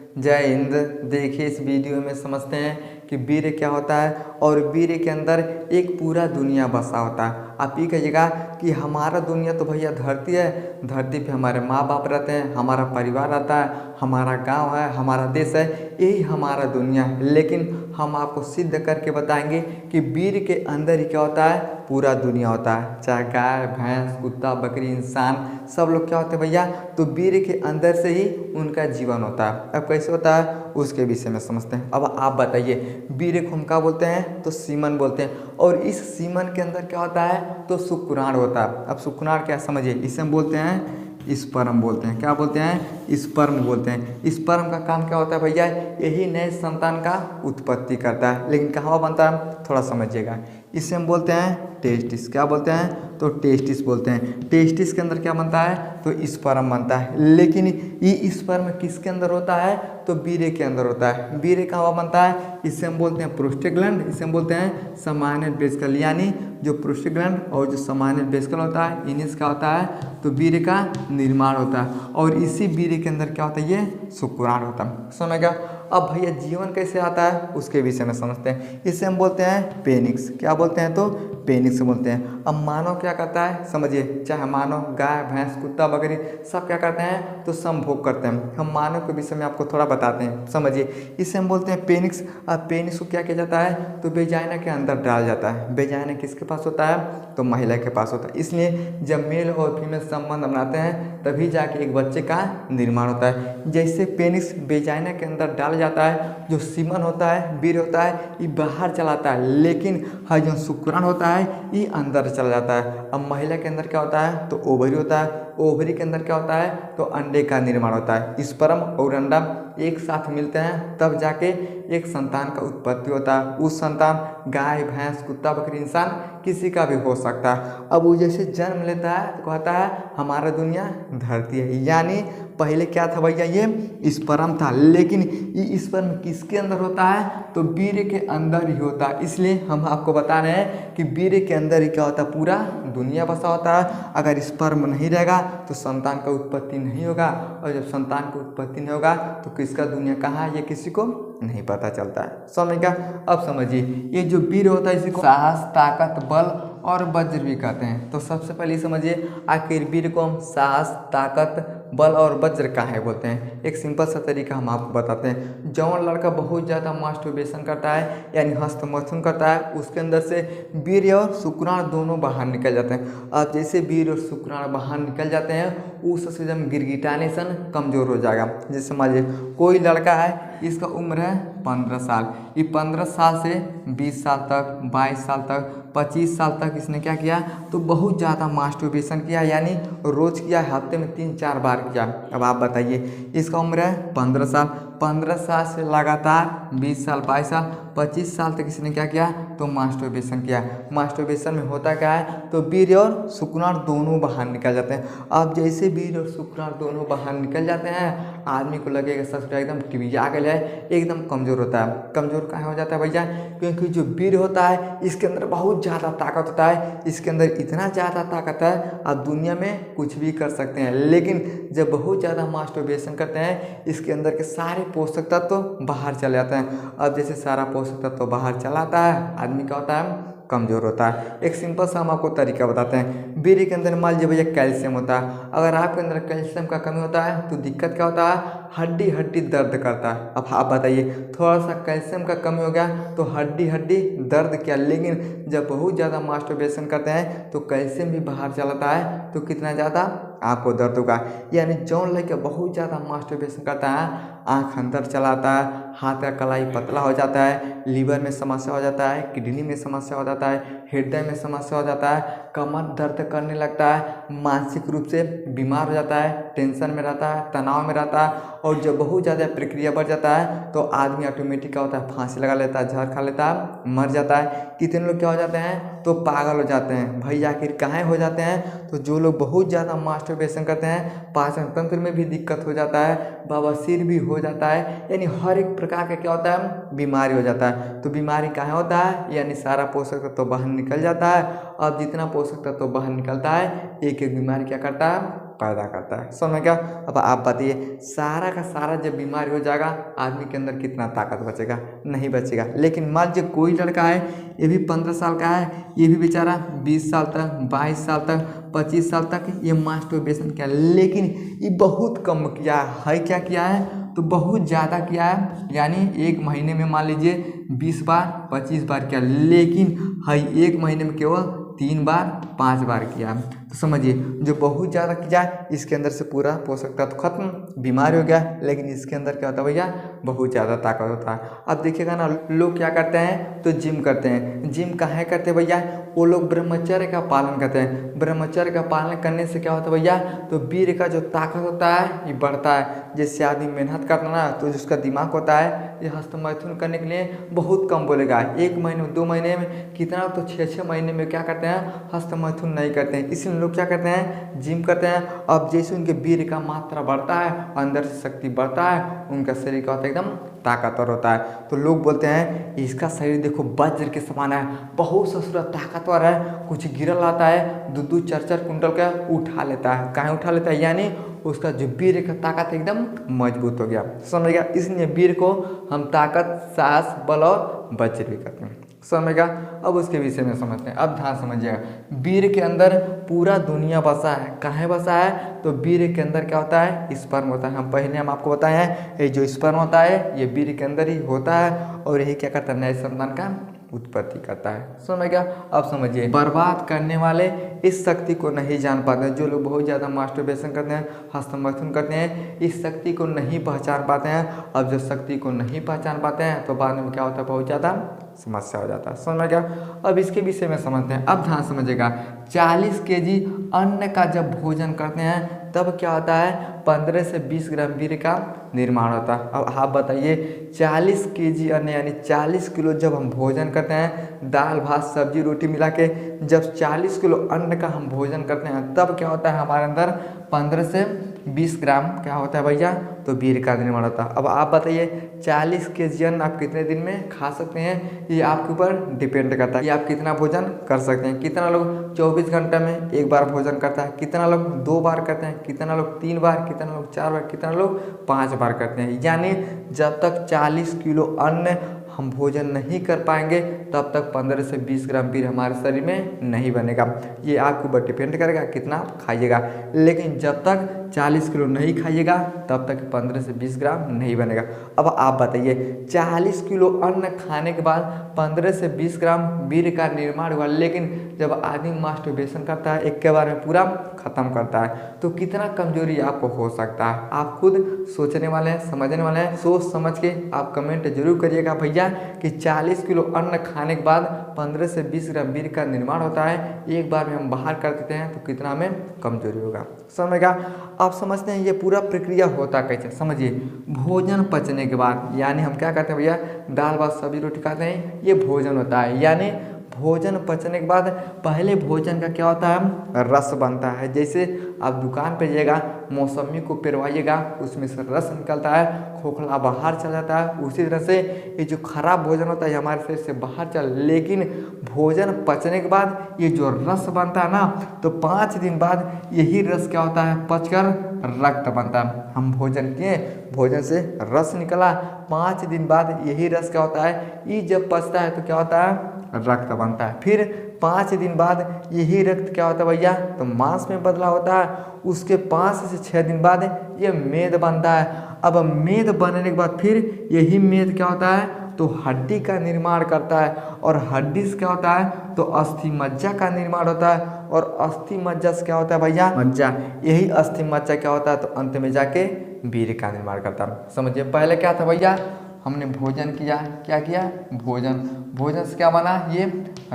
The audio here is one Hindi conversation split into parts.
जय हिंद। देखिए इस वीडियो में समझते हैं कि वीर्य क्या होता है और वीर्य के अंदर एक पूरा दुनिया बसा होता है। आप ये कहिएगा कि हमारा दुनिया तो भैया धरती है, धरती पे हमारे माँ बाप रहते हैं, हमारा परिवार रहता है, हमारा गांव है, हमारा देश है, यही हमारा दुनिया है। लेकिन हम आपको सिद्ध करके बताएंगे कि वीर्य के अंदर ही क्या होता है, पूरा दुनिया होता है। चाहे गाय भैंस कुत्ता बकरी इंसान सब लोग क्या होते हैं भैया, तो वीर्य के अंदर से ही उनका जीवन होता है। अब कैसे होता है उसके विषय में समझते हैं। अब आप बताइए, वीर्य को हम क्या बोलते हैं, तो सीमन बोलते हैं। और इस सीमन के अंदर क्या होता है, तो शुक्राणु होता है। अब शुक्राणु क्या समझिए, इसे हम बोलते हैं स्पर्म बोलते हैं। क्या बोलते हैं, स्पर्म बोलते हैं। स्पर्म का काम क्या होता है भैया, यही नए संतान का उत्पत्ति करता है। लेकिन कहाँ बनता है, थोड़ा समझिएगा। इसे हम बोलते हैं टेस्टिस। क्या बोलते हैं, तो टेस्टिस बोलते हैं। टेस्टिस के अंदर क्या बनता है, तो स्पर्म बनता है। लेकिन ये स्पर्म किसके अंदर होता है, तो वीर्य के अंदर होता है। वीर्य कहाँ बनता है, इसे हम बोलते हैं प्रोस्टेग्लैंड, इसे हम बोलते हैं सामान्य वेसिकल। यानी जो प्रोस्टेग्लैंड और जो सामान्य वेसिकल होता है, इन्हीं से क्या होता है, तो वीर्य का निर्माण होता है। और इसी वीर्य के अंदर क्या होता है, ये शुक्राणु होता है। समझ गया। अब भैया जीवन कैसे आता है उसके विषय में समझते हैं। इसे हम बोलते हैं पेनिक्स। क्या बोलते हैं, तो पेनिक्स बोलते हैं। अब मानव क्या करता है समझिए, चाहे मानव गाय भैंस कुत्ता बकरी सब क्या करते हैं, तो संभोग करते हैं। हम मानव के विषय में आपको थोड़ा बताते हैं, समझिए। इसे हम बोलते हैं पेनिक्स। अब पेनिक्स को क्या किया जाता है, तो वेजाइना के अंदर डाला जाता है। वेजाइना किसके पास होता है, तो महिला के पास होता है। इसलिए जब मेल और फीमेल संबंध बनाते हैं तभी जाके एक बच्चे का निर्माण होता है। जैसे पेनिक्स वेजाइना के अंदर डाला जाता है, जो सीमन होता है वीर्य होता है ये बाहर चलाता है। लेकिन हाँ जो शुक्राणु होता है ये अंदर चला जाता है। अब महिला के अंदर क्या होता है, तो ओवरी होता है। ओवरी के अंदर क्या होता है, तो अंडे का निर्माण होता है। स्पर्म और अंडा एक साथ मिलते हैं तब जाके एक संतान का उत्पत्ति होता है। उस संतान गाय भैंस कुत्ता बकरी इंसान किसी का भी हो सकता है। अब वो जैसे जन्म लेता है तो कहता है हमारा दुनिया धरती है। यानी पहले क्या था भैया, ये स्पर्म था। लेकिन ये स्पर्म किसके अंदर होता है, तो वीर्य के अंदर ही होता है। इसलिए हम आपको बता रहे हैं कि वीर्य के अंदर ही क्या होता है, पूरा दुनिया बसा होता है। अगर स्पर्म नहीं रहेगा तो संतान का उत्पत्ति नहीं होगा, और जब संतान की उत्पत्ति नहीं होगा तो किसका दुनिया कहाँ है ये किसी को नहीं पता चलता है। समझ गया। अब समझिए, ये जो वीर्य होता है इसी को साहस ताकत बल और वज्र भी कहते हैं। तो सबसे पहले समझिए, आखिर वीर्य को हम साहस ताकत बल और वज्र काहे बोलते हैं। एक सिंपल सा तरीका हम आपको बताते हैं। जौन लड़का बहुत ज़्यादा मास्टरबेशन करता है यानी हस्तमैथुन करता है, उसके अंदर से वीर्य और शुक्राणु दोनों बाहर निकल जाते हैं। अब जैसे वीर्य और शुक्राणु बाहर निकल जाते हैं उस सिस्टम गिरगिटाने सन कमज़ोर हो जाएगा। जैसे मान लीजिए कोई लड़का है, इसका उम्र है 15 साल, ये 15 साल से 20 साल तक 22 साल तक 25 साल तक इसने क्या किया, तो बहुत ज़्यादा मास्टरबेशन किया। यानी रोज़ किया, हफ्ते में 3-4 बार किया। अब आप बताइए, इसका उम्र है 15 साल, 15 साल से लगातार 20 साल 22 साल 25 साल तक इसने क्या किया, तो मास्टरबेशन किया। मास्टरबेशन में होता क्या है, तो वीर्य और शुक्राणु दोनों बाहर निकल जाते हैं। अब जैसे वीर्य और शुक्राणु दोनों बाहर निकल जाते हैं, आदमी को लगेगा सच एकदम टिबिया गया है, एकदम कमज़ोर होता है। कमज़ोर कहाँ हो जाता है भैया, क्योंकि जो वीर्य होता है इसके अंदर बहुत ज़्यादा ताकत होता है। इसके अंदर इतना ज़्यादा ताकत है आप दुनिया में कुछ भी कर सकते हैं। लेकिन जब बहुत ज़्यादा मास्टरबेशन करते हैं इसके अंदर के सारे पोषक तत्व तो बाहर चले जाते हैं। अब जैसे सारा पोषक तत्व तो बाहर चला आता है, आदमी क्या होता है, कमज़ोर होता है। एक सिंपल सा हम आपको तरीका बताते हैं। वीर्य के अंदर मान लीजिए भैया कैल्शियम होता है। अगर आपके अंदर कैल्शियम का कमी होता है तो दिक्कत क्या होता है, हड्डी हड्डी दर्द करता है। अब आप बताइए, थोड़ा सा कैल्शियम का कमी हो गया तो हड्डी हड्डी दर्द क्या। लेकिन जब बहुत ज़्यादा मास्टरबेशन करते हैं तो कैल्शियम भी बाहर चलाता है तो कितना ज़्यादा आपको दर्द होगा। यानी जौन लड़का बहुत ज़्यादा मास्टरबेशन करता है, आँख अंदर चलाता है, हाथ का कलाई पतला हो जाता है, लीवर में समस्या हो जाता है, किडनी में समस्या हो जाता है, हृदय में समस्या हो जाता है, कमर दर्द करने लगता है, मानसिक रूप से बीमार हो जाता है, टेंशन में रहता है, तनाव में रहता है। और जब बहुत ज़्यादा प्रक्रिया बढ़ जाता है तो आदमी ऑटोमेटिक क्या होता है, फांसी लगा लेता है, जहर खा लेता है, मर जाता है। कितने लोग क्या हो जाते हैं, तो पागल हो जाते हैं। भाई आखिर कहाँ हो जाते हैं, तो जो लोग बहुत ज़्यादा मास्टरबेशन करते हैं पाचन तंत्र में भी दिक्कत हो जाता है, बवासीर भी हो जाता है। यानी हर एक प्रकार का क्या होता है, बीमारी हो जाता है। तो बीमारी कहाँ होता है, यानी सारा पोषक तत्व तो बाहर निकल जाता है। अब जितना पोषक तत्व तो बाहर निकलता है एक एक बीमारी क्या करता है, पैदा करता है। समझ में क्या? अब आप बताइए, सारा का सारा जब बीमारी हो जाएगा आदमी के अंदर कितना ताकत बचेगा? नहीं बचेगा। लेकिन मान लीजिए कोई लड़का है, ये भी 15 साल का है, ये भी बेचारा 20 साल तक, 22 साल तक, 25 साल तक ये मास्टरबेशन किया, लेकिन ये बहुत कम किया है। क्या किया है? तो बहुत ज़्यादा किया है, यानी एक महीने में मान लीजिए 20 बार 25 बार किया, लेकिन है एक महीने में केवल 3 बार 5 बार किया। तो समझिए, जो बहुत ज़्यादा किया इसके अंदर से पूरा पोषक तत्व खत्म, बीमार हो गया, लेकिन इसके अंदर क्या होता है भैया? बहुत ज़्यादा ताकत होता है। अब देखिएगा ना, लोग क्या करते हैं? तो जिम करते हैं। जिम काहे करते हैं भैया? वो लोग ब्रह्मचर्य का पालन करते हैं। ब्रह्मचर्य का पालन करने से क्या होता है भैया? तो वीर्य का जो ताकत होता है ये बढ़ता है। जैसे आदमी मेहनत करता ना, तो जिसका दिमाग होता है ये हस्तमैथुन करने के लिए बहुत कम बोलेगा। 1 महीने में, 2 महीने में, कितना तो 6-6 महीने में क्या करते हैं? हस्तमैथुन नहीं करते हैं। इसलिए लोग क्या करते हैं? जिम करते हैं। अब जैसे उनके वीर्य का मात्रा बढ़ता है, अंदर से शक्ति बढ़ता है, उनका शरीर क्या होता है? एकदम ताकतवर होता है। तो लोग बोलते हैं इसका शरीर देखो वज्र के समान है, बहुत ससुरा ताकतवर है, कुछ गिरल आता है 2-2 4-4 कुंटल का उठा लेता है। कहाँ उठा लेता है? यानी उसका जो वीर्य का ताकत एकदम मजबूत हो गया। समझ गया? इसलिए वीर्य को हम ताकत, साहस, बल और वज्र भी कहते हैं। समझेगा? अब उसके विषय में समझते हैं। अब ध्यान समझिएगा, वीर्य के अंदर पूरा दुनिया बसा है। कहाँ बसा है? तो वीर्य के अंदर क्या होता है? स्पर्म होता है। हम आपको बताए हैं, ये जो स्पर्म होता है ये वीर्य के अंदर ही होता है, और यही क्या करता है? नए संतान का उत्पत्ति करता है। समझ गया? अब समझिए, बर्बाद करने वाले इस शक्ति को नहीं जान पाते हैं। जो लोग बहुत ज़्यादा मास्टरबेशन करते हैं, हस्तमैथुन करते हैं, इस शक्ति को नहीं पहचान पाते हैं। अब जो शक्ति को नहीं पहचान पाते हैं तो बाद में क्या होता है? बहुत ज़्यादा समस्या हो जाता है। समझ में गया? अब इसके विषय में समझते हैं। अब ध्यान समझिएगा, 40 kg अन्न का जब भोजन करते हैं तब क्या होता है? 15 से 20 ग्राम वीर्य का निर्माण होता है। अब आप बताइए, 40 kg अन्न यानी 40 किलो जब हम भोजन करते हैं, दाल भात सब्जी रोटी मिला के जब 40 किलो अन्न का हम भोजन करते हैं, तब क्या होता है? हमारे अंदर 15 से 20 ग्राम क्या होता है भैया? तो वीर्य का निर्माण होता है। अब आप बताइए, 40 kg अन्न आप कितने दिन में खा सकते हैं? ये आपके ऊपर डिपेंड करता है कि आप कितना भोजन कर सकते हैं। कितना लोग 24 घंटे में 1 बार भोजन करता है, कितना लोग 2 बार करते हैं, कितना लोग 3 बार, कितना लोग 4 बार, कितना लोग 5 बार करते हैं। यानी जब तक 40 किलो अन्न हम भोजन नहीं कर पाएंगे तब तक 15 से 20 ग्राम वीर्य हमारे शरीर में नहीं बनेगा। ये आपके ऊपर डिपेंड करेगा कितना खाइएगा। लेकिन जब तक 40 किलो नहीं खाइएगा तब तक 15 से 20 ग्राम नहीं बनेगा। अब आप बताइए, 40 किलो अन्न खाने के बाद 15 से 20 ग्राम वीर्य का निर्माण हुआ, लेकिन जब आदमी मास्टरबेशन करता है एक के बार में पूरा खत्म करता है, तो कितना कमजोरी आपको हो सकता है? आप खुद सोचने वाले हैं, समझने वाले हैं। सोच समझ के आप कमेंट जरूर करिएगा भैया कि 40 किलो अन्न खाने के बाद 15 से 20 ग्राम वीर्य का निर्माण होता है, एक बार में हम बाहर कर देते हैं तो कितना में कमजोरी होगा। समझेगा? आप समझते हैं ये पूरा प्रक्रिया होता कैसे? समझिए, भोजन पचने के बाद, यानी हम क्या करते हैं भैया? दाल भात सब्जी रोटी खाते हैं, ये भोजन होता है। यानी भोजन पचने के बाद पहले भोजन का क्या होता है? रस बनता है। जैसे आप दुकान पे जाइएगा, मौसमी को पेरवाइएगा, उसमें से रस निकलता है, खोखला बाहर चल जाता है। उसी तरह से ये जो खराब भोजन होता है हमारे शरीर से बाहर चल, लेकिन भोजन पचने के बाद ये जो रस बनता है ना, तो 5 दिन बाद यही रस क्या होता है? पचकर रक्त बनता है। हम भोजन किए, भोजन से रस निकला, 5 दिन बाद यही रस क्या होता है? ये जब पचता है तो क्या होता है? रक्त बनता है। फिर 5 दिन बाद यही रक्त क्या होता है भैया? तो मांस में बदला होता है। उसके 5 से 6 दिन बाद ये मेद बनता है। अब मेद बनने के बाद फिर यही मेद क्या होता है? तो हड्डी का निर्माण करता है, और हड्डी से क्या होता है? तो अस्थि मज्जा का निर्माण होता है, और अस्थि मज्जा से क्या होता है भैया? मज्जा। यही अस्थि मज्जा क्या होता है? तो अंत में जाके वीर्य का निर्माण करता है। समझिए, पहले क्या था भैया? हमने भोजन किया, क्या किया? भोजन से क्या बना? ये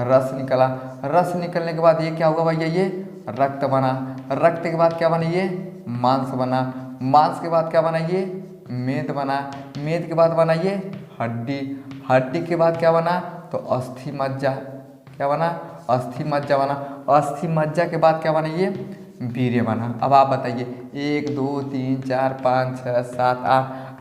रस निकला। रस निकलने के बाद ये क्या हुआ भैया? ये रक्त बना। रक्त के बाद क्या बना? ये मांस बना। मांस के बाद क्या बना? ये मेद बना। मेद के बाद बना ये हड्डी। हड्डी के बाद क्या बना? तो अस्थि मज्जा। क्या बना? अस्थि मज्जा बना। अस्थि मज्जा के बाद क्या बना? ये वीर्य बना। अब आप बताइए, 1 2 3 4 5 6 7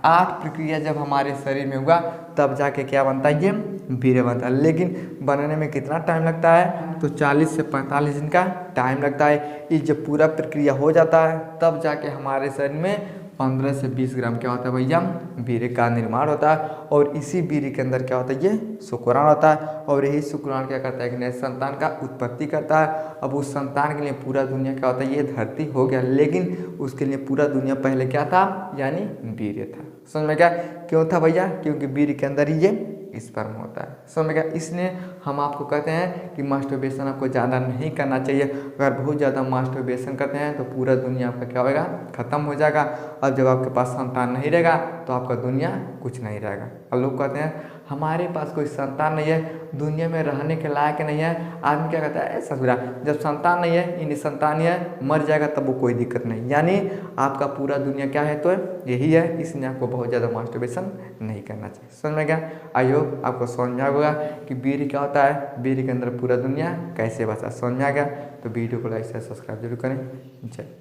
8 प्रक्रिया जब हमारे शरीर में हुआ तब जाके क्या बनता है? ये वीर्य बनता है। लेकिन बनने में कितना टाइम लगता है, तो 40 से 45 दिन का टाइम लगता है। ये जब पूरा प्रक्रिया हो जाता है तब जाके हमारे शरीर में 15 से 20 ग्राम क्या होता है भैया, वीर्य का निर्माण होता है। और इसी वीर्य के अंदर क्या होता है, ये शुक्राणु होता है। और यही शुक्राणु क्या करता है कि नए संतान का उत्पत्ति करता है। अब उस संतान के लिए पूरा दुनिया क्या होता है, ये धरती हो गया, लेकिन उसके लिए पूरा दुनिया पहले क्या था, यानी वीर्य था। समझ में क्या, क्यों था भैया, क्योंकि वीर्य के अंदर ही ये स्पर्म होता है। समझ में क्या, इसलिए हम आपको कहते हैं कि मास्टरबेशन आपको ज़्यादा नहीं करना चाहिए। अगर बहुत ज़्यादा मास्टरबेशन करते हैं तो पूरा दुनिया आपका क्या होगा, ख़त्म हो जाएगा। और जब आपके पास संतान नहीं रहेगा तो आपका दुनिया कुछ नहीं रहेगा। और लोग कहते हैं हमारे पास कोई संतान नहीं है, दुनिया में रहने के लायक नहीं है। आदमी क्या कहता है, ससुरा जब संतान नहीं है, यानी संतान ही है, मर जाएगा तब वो कोई दिक्कत नहीं, यानी आपका पूरा दुनिया क्या है, तो यही है। इसलिए आपको बहुत ज़्यादा मास्टरबेशन नहीं करना चाहिए। समझ में गया, आई होप आपको समझ में आ गया कि वीर्य क्या होता है, वीर्य के अंदर पूरा दुनिया कैसे बसा। समझ में आ गया तो वीडियो को लाइक से सब्सक्राइब जरूर करें। जय।